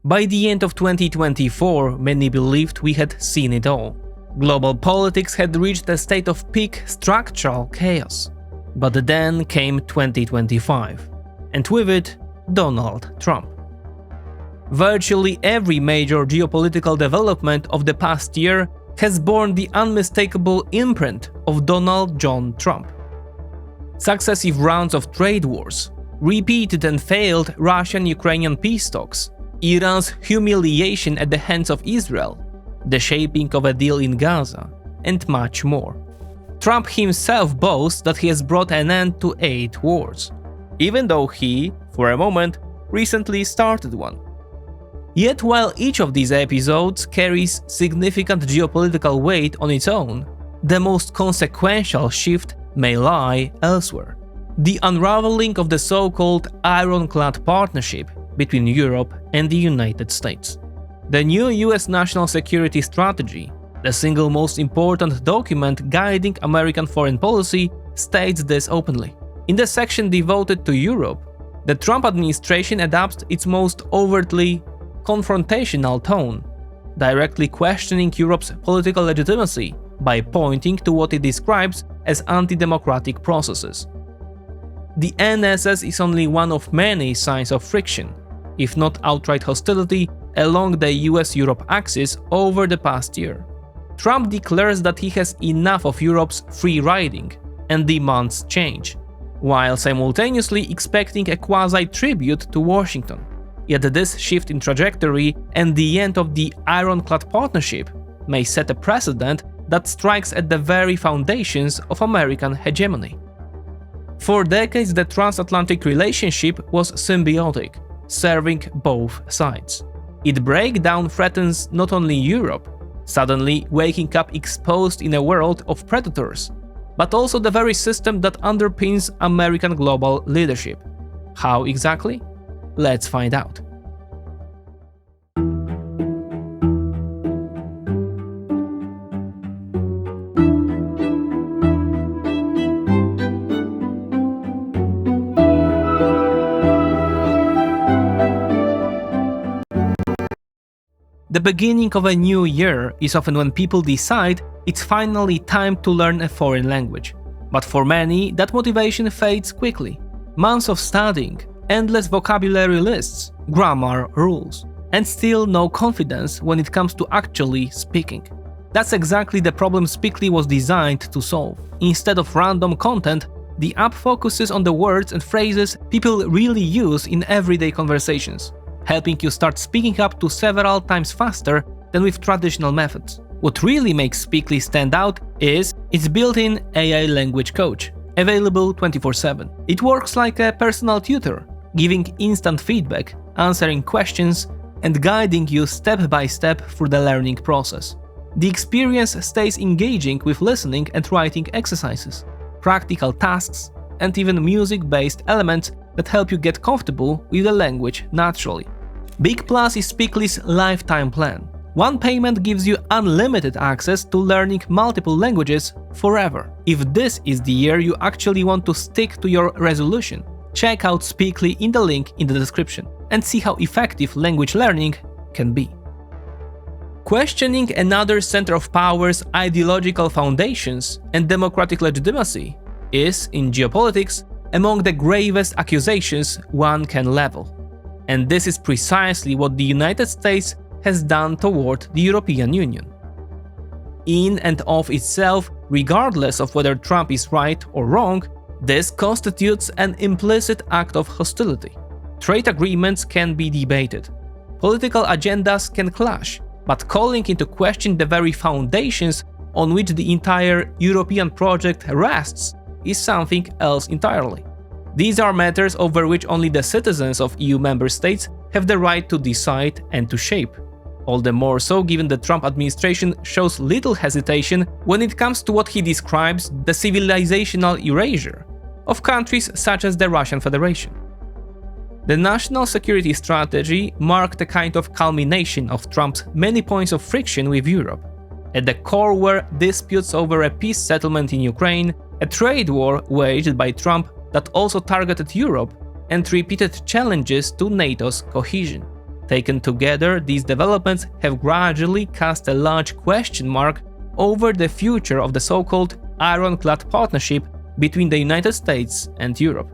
By the end of 2024, many believed we had seen it all. Global politics had reached a state of peak structural chaos. But then came 2025, and with it, Donald Trump. Virtually every major geopolitical development of the past year has borne the unmistakable imprint of Donald John Trump. Successive rounds of trade wars, repeated and failed Russian-Ukrainian peace talks, Iran's humiliation at the hands of Israel, the shaping of a deal in Gaza, and much more. Trump himself boasts that he has brought an end to 8 wars, even though he, for a moment, recently started one. Yet while each of these episodes carries significant geopolitical weight on its own, the most consequential shift may lie elsewhere. The unraveling of the so-called ironclad partnership between Europe and the United States. The new US national security strategy, the single most important document guiding American foreign policy, states this openly. In the section devoted to Europe, the Trump administration adopts its most overtly confrontational tone, directly questioning Europe's political legitimacy by pointing to what it describes as anti-democratic processes. The NSS is only one of many signs of friction, if not outright hostility, along the US-Europe axis over the past year. Trump declares that he has enough of Europe's free riding and demands change, while simultaneously expecting a quasi-tribute to Washington. Yet this shift in trajectory and the end of the ironclad partnership may set a precedent that strikes at the very foundations of American hegemony. For decades, the transatlantic relationship was symbiotic, serving both sides. Its breakdown threatens not only Europe, suddenly waking up exposed in a world of predators, but also the very system that underpins American global leadership. How exactly? Let's find out. The beginning of a new year is often when people decide it's finally time to learn a foreign language. But for many, that motivation fades quickly. Months of studying, endless vocabulary lists, grammar rules, and still no confidence when it comes to actually speaking. That's exactly the problem Speakly was designed to solve. Instead of random content, the app focuses on the words and phrases people really use in everyday conversations, helping you start speaking up to several times faster than with traditional methods. What really makes Speakly stand out is its built-in AI language coach, available 24/7. It works like a personal tutor, giving instant feedback, answering questions, and guiding you step by step through the learning process. The experience stays engaging with listening and writing exercises, practical tasks, and even music-based elements that help you get comfortable with the language naturally. Big plus is Speakly's lifetime plan. One payment gives you unlimited access to learning multiple languages forever. If this is the year you actually want to stick to your resolution, check out Speakly in the link in the description and see how effective language learning can be. Questioning another center of power's ideological foundations and democratic legitimacy is, in geopolitics, among the gravest accusations one can level. And this is precisely what the United States has done toward the European Union. In and of itself, regardless of whether Trump is right or wrong, this constitutes an implicit act of hostility. Trade agreements can be debated, political agendas can clash, but calling into question the very foundations on which the entire European project rests is something else entirely. These are matters over which only the citizens of EU member states have the right to decide and to shape. All the more so given the Trump administration shows little hesitation when it comes to what he describes the civilizational erasure of countries such as the Russian Federation. The national security strategy marked a kind of culmination of Trump's many points of friction with Europe. At the core were disputes over a peace settlement in Ukraine, a trade war waged by Trump that also targeted Europe, and repeated challenges to NATO's cohesion. Taken together, these developments have gradually cast a large question mark over the future of the so-called ironclad partnership between the United States and Europe.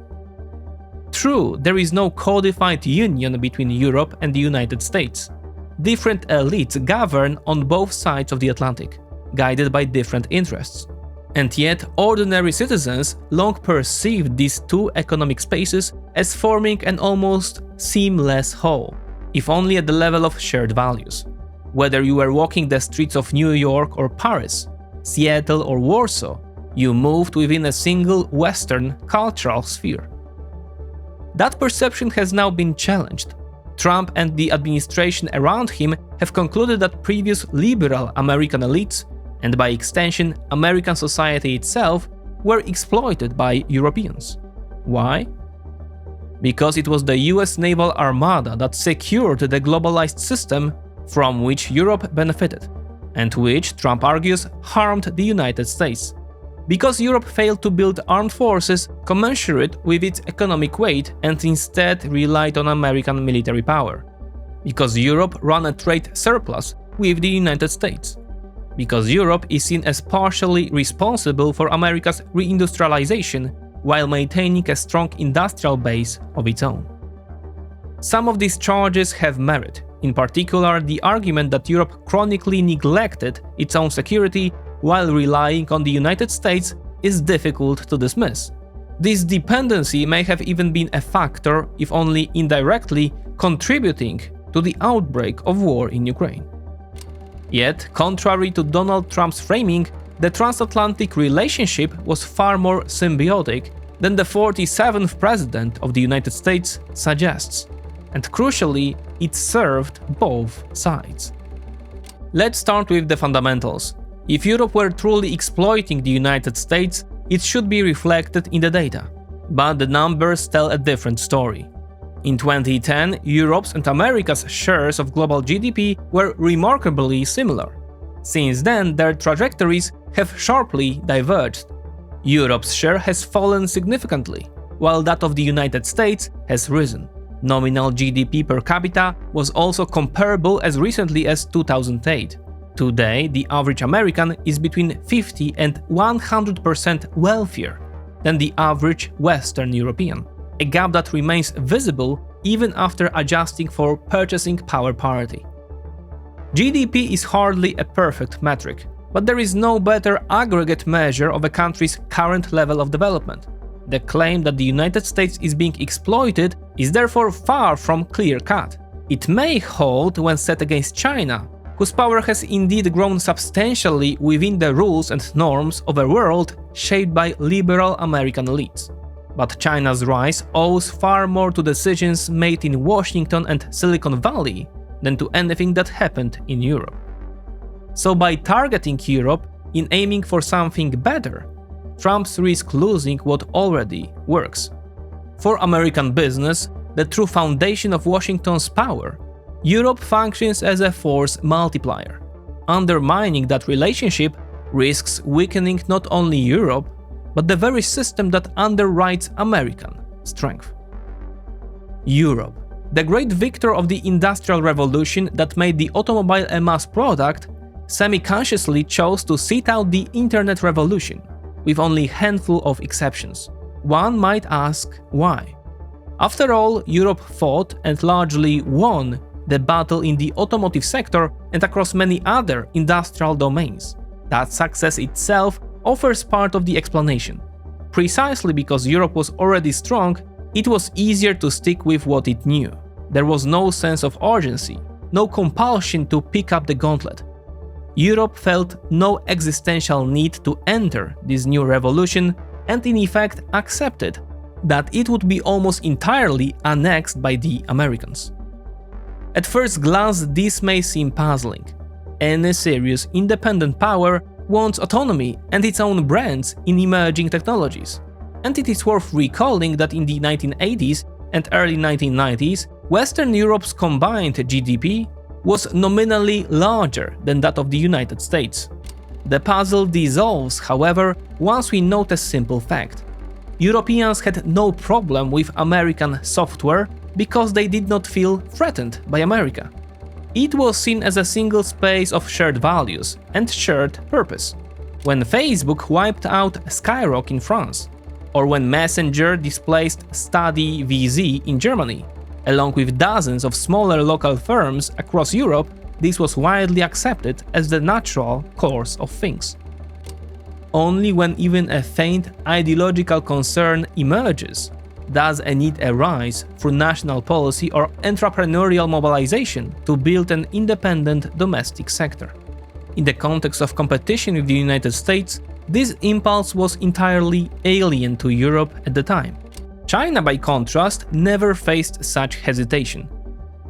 True, there is no codified union between Europe and the United States. Different elites govern on both sides of the Atlantic, guided by different interests. And yet, ordinary citizens long perceived these two economic spaces as forming an almost seamless whole, if only at the level of shared values. Whether you were walking the streets of New York or Paris, Seattle or Warsaw, you moved within a single Western cultural sphere. That perception has now been challenged. Trump and the administration around him have concluded that previous liberal American elites, and by extension American society itself, were exploited by Europeans. Why? Because it was the US naval armada that secured the globalized system from which Europe benefited, and which, Trump argues, harmed the United States. Because Europe failed to build armed forces commensurate with its economic weight and instead relied on American military power. Because Europe ran a trade surplus with the United States. Because Europe is seen as partially responsible for America's reindustrialization while maintaining a strong industrial base of its own. Some of these charges have merit, in particular the argument that Europe chronically neglected its own security while relying on the United States is difficult to dismiss. This dependency may have even been a factor, if only indirectly, contributing to the outbreak of war in Ukraine. Yet, contrary to Donald Trump's framing, the transatlantic relationship was far more symbiotic than the 47th president of the United States suggests, and crucially, it served both sides. Let's start with the fundamentals. If Europe were truly exploiting the United States, it should be reflected in the data. But the numbers tell a different story. In 2010, Europe's and America's shares of global GDP were remarkably similar. Since then, their trajectories have sharply diverged. Europe's share has fallen significantly, while that of the United States has risen. Nominal GDP per capita was also comparable as recently as 2008. Today, the average American is between 50 and 100% wealthier than the average Western European, a gap that remains visible even after adjusting for purchasing power parity. GDP is hardly a perfect metric, but there is no better aggregate measure of a country's current level of development. The claim that the United States is being exploited is therefore far from clear-cut. It may hold when set against China, whose power has indeed grown substantially within the rules and norms of a world shaped by liberal American elites. But China's rise owes far more to decisions made in Washington and Silicon Valley than to anything that happened in Europe. So by targeting Europe in aiming for something better, Trump's risks losing what already works. For American business, the true foundation of Washington's power, Europe functions as a force multiplier. Undermining that relationship risks weakening not only Europe, but the very system that underwrites American strength. Europe, the great victor of the Industrial Revolution that made the automobile a mass product, semi-consciously chose to sit out the Internet revolution, with only a handful of exceptions. One might ask why. After all, Europe fought and largely won the battle in the automotive sector and across many other industrial domains. That success itself offers part of the explanation. Precisely because Europe was already strong, it was easier to stick with what it knew. There was no sense of urgency, no compulsion to pick up the gauntlet. Europe felt no existential need to enter this new revolution and in effect accepted that it would be almost entirely annexed by the Americans. At first glance, this may seem puzzling. Any serious independent power wants autonomy and its own brands in emerging technologies. And it is worth recalling that in the 1980s and early 1990s, Western Europe's combined GDP was nominally larger than that of the United States. The puzzle dissolves, however, once we note a simple fact. Europeans had no problem with American software because they did not feel threatened by America. It was seen as a single space of shared values and shared purpose. When Facebook wiped out Skyrock in France, or when Messenger displaced StudyVZ in Germany, along with dozens of smaller local firms across Europe, this was widely accepted as the natural course of things. Only when even a faint ideological concern emerges does a need arise through national policy or entrepreneurial mobilization to build an independent domestic sector. In the context of competition with the United States, this impulse was entirely alien to Europe at the time. China, by contrast, never faced such hesitation.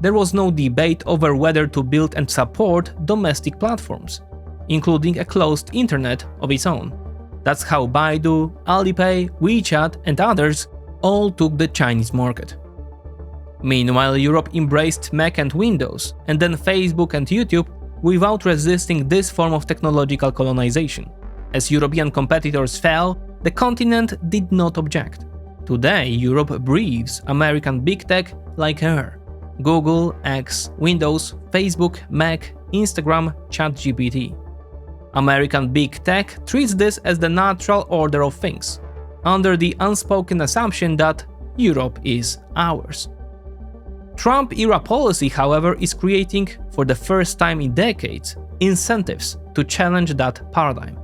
There was no debate over whether to build and support domestic platforms, including a closed internet of its own. That's how Baidu, Alipay, WeChat, and others all took the Chinese market. Meanwhile, Europe embraced Mac and Windows, and then Facebook and YouTube, without resisting this form of technological colonization. As European competitors fell, the continent did not object. Today, Europe breathes American big tech like air. Google, X, Windows, Facebook, Mac, Instagram, ChatGPT. American big tech treats this as the natural order of things, under the unspoken assumption that Europe is ours. Trump-era policy, however, is creating, for the first time in decades, incentives to challenge that paradigm.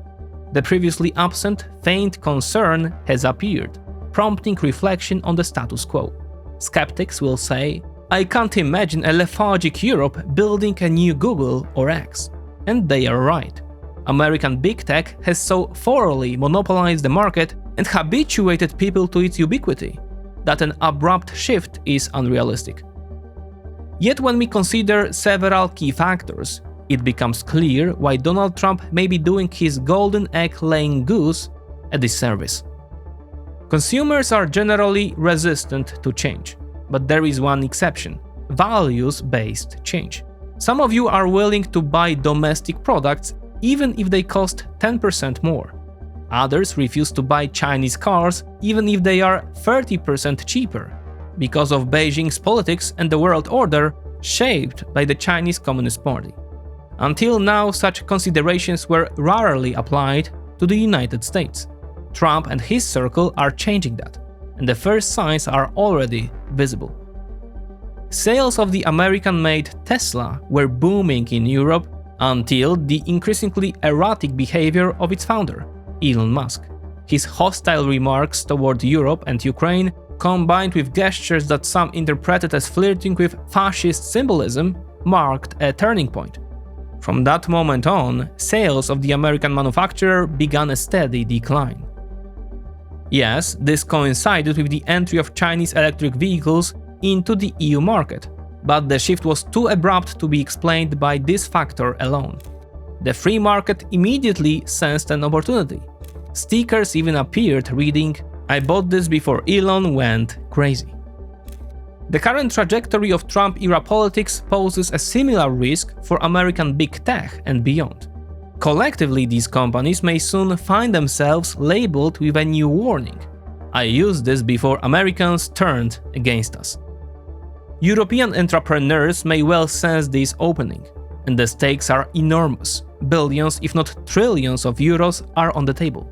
The previously absent, faint concern has appeared, prompting reflection on the status quo. Skeptics will say, "I can't imagine a lethargic Europe building a new Google or X." And they are right. American big tech has so thoroughly monopolized the market and habituated people to its ubiquity that an abrupt shift is unrealistic. Yet when we consider several key factors, it becomes clear why Donald Trump may be doing his golden egg-laying goose a disservice. Consumers are generally resistant to change, but there is one exception: values-based change. Some of you are willing to buy domestic products even if they cost 10% more. Others refuse to buy Chinese cars even if they are 30% cheaper, because of Beijing's politics and the world order shaped by the Chinese Communist Party. Until now, such considerations were rarely applied to the United States. Trump and his circle are changing that, and the first signs are already visible. Sales of the American-made Tesla were booming in Europe until the increasingly erratic behavior of its founder, Elon Musk. His hostile remarks toward Europe and Ukraine, combined with gestures that some interpreted as flirting with fascist symbolism, marked a turning point. From that moment on, sales of the American manufacturer began a steady decline. Yes, this coincided with the entry of Chinese electric vehicles into the EU market, but the shift was too abrupt to be explained by this factor alone. The free market immediately sensed an opportunity. Stickers even appeared reading, "I bought this before Elon went crazy." The current trajectory of Trump-era politics poses a similar risk for American big tech and beyond. Collectively, these companies may soon find themselves labeled with a new warning: "I used this before Americans turned against us." European entrepreneurs may well sense this opening, and the stakes are enormous. Billions, if not trillions of euros are on the table.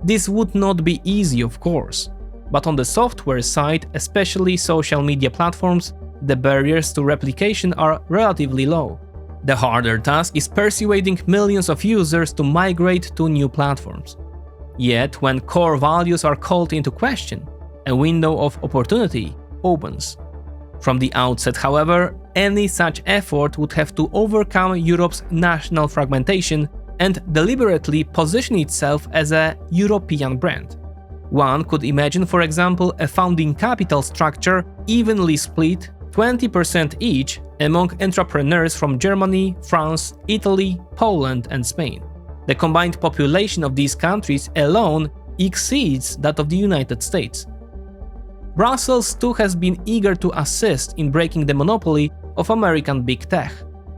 This would not be easy, of course, but on the software side, especially social media platforms, the barriers to replication are relatively low. The harder task is persuading millions of users to migrate to new platforms. Yet, when core values are called into question, a window of opportunity opens. From the outset, however, any such effort would have to overcome Europe's national fragmentation and deliberately position itself as a European brand. One could imagine, for example, a founding capital structure evenly split 20% each among entrepreneurs from Germany, France, Italy, Poland, and Spain. The combined population of these countries alone exceeds that of the United States. Brussels too has been eager to assist in breaking the monopoly of American big tech.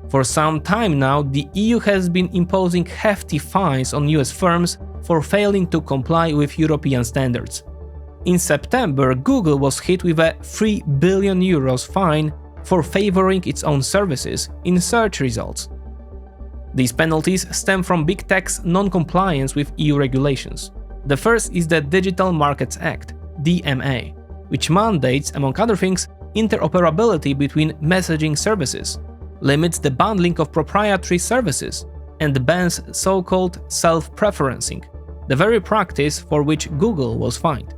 For some time now, the EU has been imposing hefty fines on US firms for failing to comply with European standards. In September, Google was hit with a €3 billion fine for favoring its own services in search results. These penalties stem from big tech's non-compliance with EU regulations. The first is the Digital Markets Act, DMA, which mandates, among other things, interoperability between messaging services, limits the bundling of proprietary services, and bans so-called self-preferencing, the very practice for which Google was fined.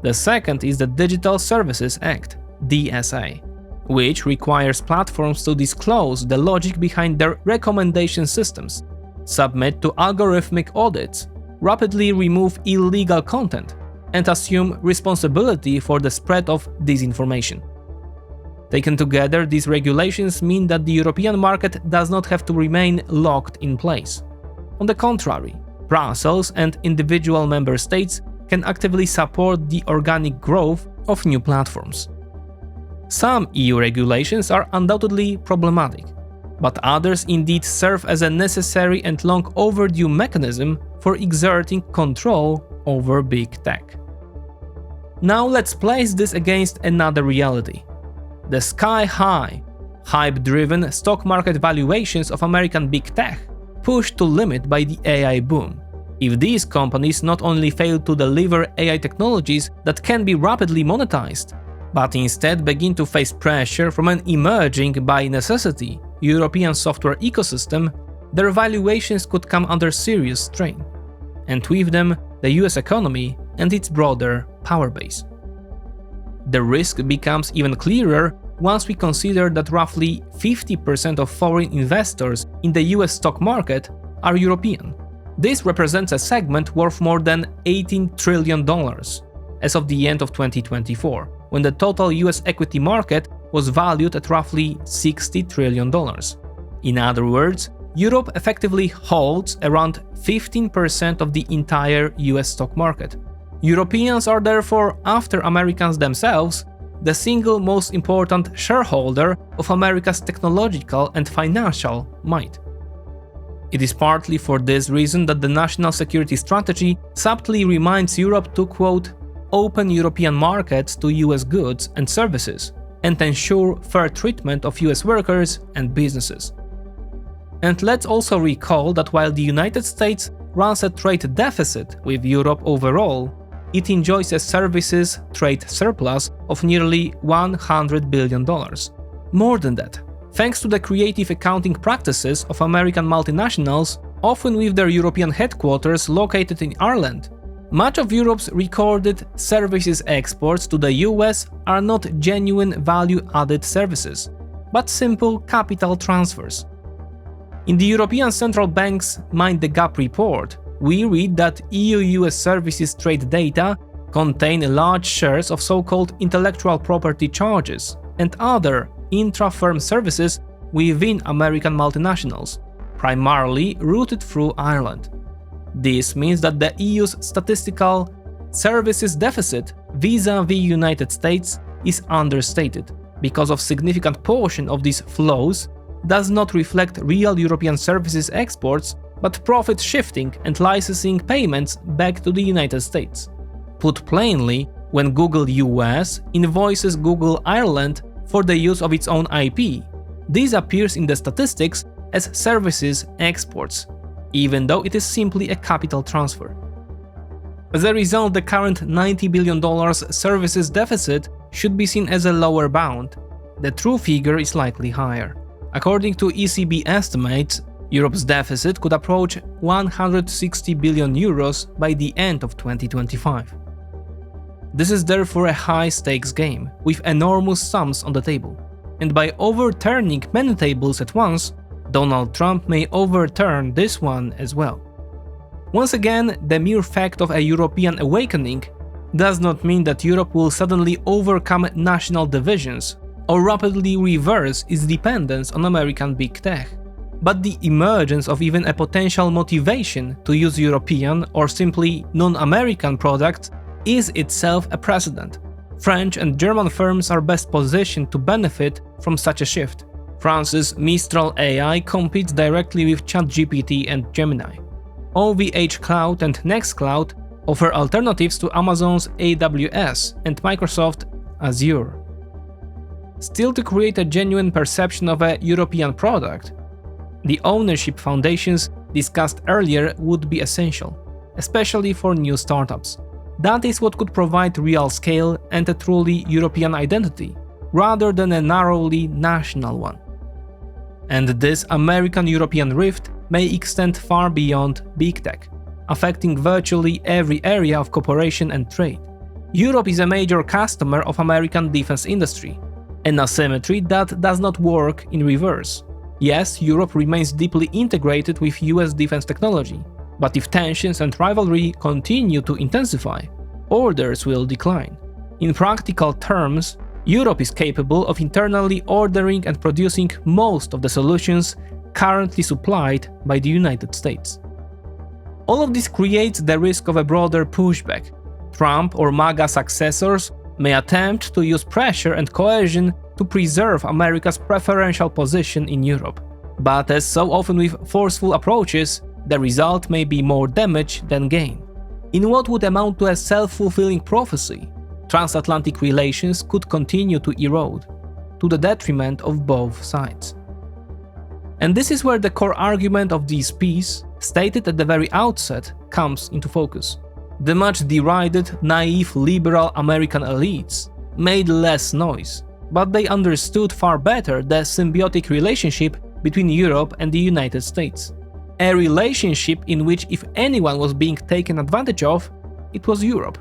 The second is the Digital Services Act, DSA, which requires platforms to disclose the logic behind their recommendation systems, submit to algorithmic audits, rapidly remove illegal content, and assume responsibility for the spread of disinformation. Taken together, these regulations mean that the European market does not have to remain locked in place. On the contrary, Brussels and individual member states can actively support the organic growth of new platforms. Some EU regulations are undoubtedly problematic, but others indeed serve as a necessary and long overdue mechanism for exerting control over big tech. Now let's place this against another reality: the sky-high, hype-driven stock market valuations of American big tech, pushed to limit by the AI boom. If these companies not only fail to deliver AI technologies that can be rapidly monetized, but instead begin to face pressure from an emerging, by necessity, European software ecosystem, their valuations could come under serious strain, and with them, the US economy and its broader power base. The risk becomes even clearer once we consider that roughly 50% of foreign investors in the US stock market are European. This represents a segment worth more than $18 trillion as of the end of 2024, when the total US equity market was valued at roughly $60 trillion. In other words, Europe effectively holds around 15% of the entire US stock market. Europeans are therefore, after Americans themselves, the single most important shareholder of America's technological and financial might. It is partly for this reason that the national security strategy subtly reminds Europe to, quote, open European markets to US goods and services, and ensure fair treatment of US workers and businesses. And let's also recall that while the United States runs a trade deficit with Europe overall, it enjoys a services trade surplus of nearly $100 billion. More than that, thanks to the creative accounting practices of American multinationals, often with their European headquarters located in Ireland, much of Europe's recorded services exports to the US are not genuine value-added services, but simple capital transfers. In the European Central Bank's Mind the Gap report, we read that EU-US services trade data contain large shares of so-called intellectual property charges and other intra-firm services within American multinationals, primarily routed through Ireland. This means that the EU's statistical services deficit vis-à-vis United States is understated, because a significant portion of these flows does not reflect real European services exports, but profit shifting and licensing payments back to the United States. Put plainly, when Google US invoices Google Ireland for the use of its own IP, this appears in the statistics as services exports, even though it is simply a capital transfer. As a result, the current $90 billion services deficit should be seen as a lower bound. The true figure is likely higher. According to ECB estimates, Europe's deficit could approach €160 billion by the end of 2025. This is therefore a high-stakes game, with enormous sums on the table. And by overturning many tables at once, Donald Trump may overturn this one as well. Once again, the mere fact of a European awakening does not mean that Europe will suddenly overcome national divisions or rapidly reverse its dependence on American big tech. But the emergence of even a potential motivation to use European or simply non-American products is itself a precedent. French and German firms are best positioned to benefit from such a shift. France's Mistral AI competes directly with ChatGPT and Gemini. OVH Cloud and Nextcloud offer alternatives to Amazon's AWS and Microsoft Azure. Still, to create a genuine perception of a European product, the ownership foundations discussed earlier would be essential, especially for new startups. That is what could provide real scale and a truly European identity, rather than a narrowly national one. And this American-European rift may extend far beyond big tech, affecting virtually every area of cooperation and trade. Europe is a major customer of American defense industry, an asymmetry that does not work in reverse. Yes, Europe remains deeply integrated with US defense technology, but if tensions and rivalry continue to intensify, orders will decline. In practical terms, Europe is capable of internally ordering and producing most of the solutions currently supplied by the United States. All of this creates the risk of a broader pushback. Trump or MAGA successors may attempt to use pressure and coercion to preserve America's preferential position in Europe. But as so often with forceful approaches, the result may be more damage than gain. In what would amount to a self-fulfilling prophecy, transatlantic relations could continue to erode, to the detriment of both sides. And this is where the core argument of this piece, stated at the very outset, comes into focus. The much derided, naive liberal American elites made less noise, but they understood far better the symbiotic relationship between Europe and the United States. A relationship in which if anyone was being taken advantage of, it was Europe.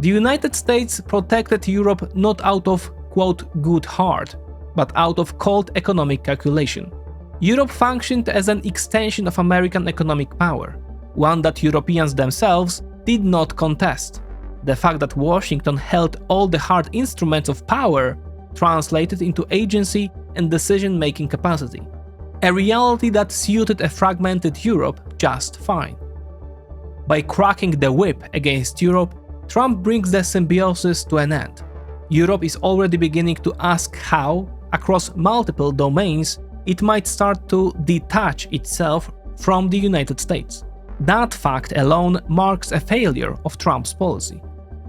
The United States protected Europe not out of, quote, good heart, but out of cold economic calculation. Europe functioned as an extension of American economic power, one that Europeans themselves did not contest. The fact that Washington held all the hard instruments of power translated into agency and decision-making capacity, a reality that suited a fragmented Europe just fine. By cracking the whip against Europe, Trump brings the symbiosis to an end. Europe is already beginning to ask how, across multiple domains, it might start to detach itself from the United States. That fact alone marks a failure of Trump's policy.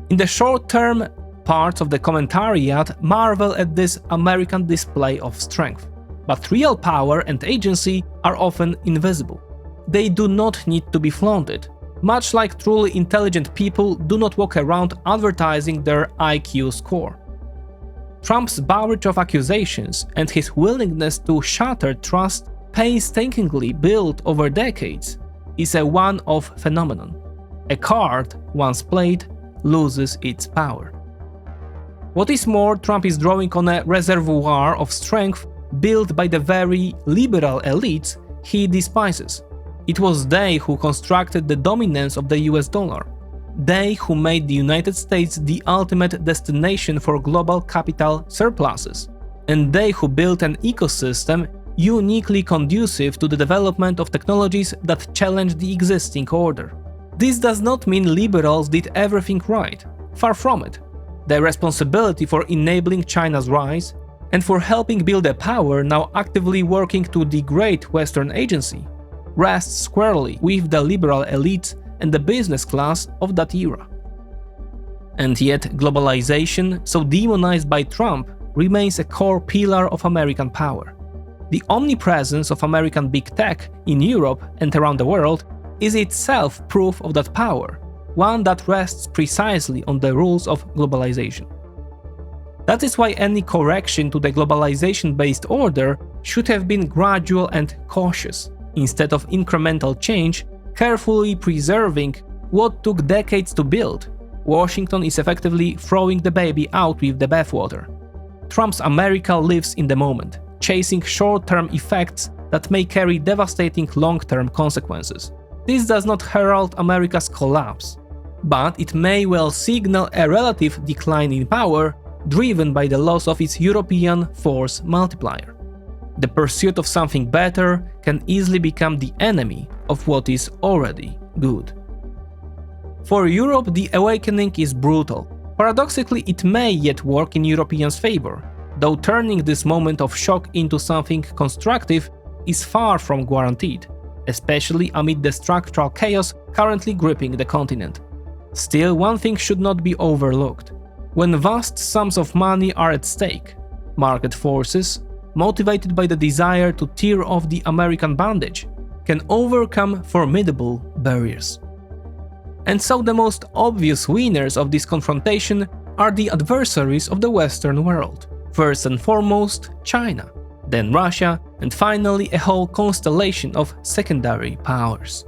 In the short term, parts of the commentariat marvel at this American display of strength, but real power and agency are often invisible. They do not need to be flaunted, much like truly intelligent people do not walk around advertising their IQ score. Trump's barrage of accusations and his willingness to shatter trust painstakingly built over decades is a one-off phenomenon. A card, once played, loses its power. What is more, Trump is drawing on a reservoir of strength built by the very liberal elites he despises. It was they who constructed the dominance of the US dollar. They who made the United States the ultimate destination for global capital surpluses. And they who built an ecosystem uniquely conducive to the development of technologies that challenge the existing order. This does not mean liberals did everything right. Far from it. The responsibility for enabling China's rise and for helping build a power now actively working to degrade Western agency rests squarely with the liberal elites and the business class of that era. And yet, globalization, so demonized by Trump, remains a core pillar of American power. The omnipresence of American big tech in Europe and around the world is itself proof of that power, one that rests precisely on the rules of globalization. That is why any correction to the globalization-based order should have been gradual and cautious, instead of incremental change, carefully preserving what took decades to build. Washington is effectively throwing the baby out with the bathwater. Trump's America lives in the moment, chasing short-term effects that may carry devastating long-term consequences. This does not herald America's collapse, but it may well signal a relative decline in power driven by the loss of its European force multiplier. The pursuit of something better can easily become the enemy of what is already good. For Europe, the awakening is brutal. Paradoxically, it may yet work in Europeans' favor, though turning this moment of shock into something constructive is far from guaranteed. especially amid the structural chaos currently gripping the continent. Still, one thing should not be overlooked. When vast sums of money are at stake, market forces, motivated by the desire to tear off the American bondage, can overcome formidable barriers. And so the most obvious winners of this confrontation are the adversaries of the Western world. First and foremost, China, then Russia, and finally a whole constellation of secondary powers.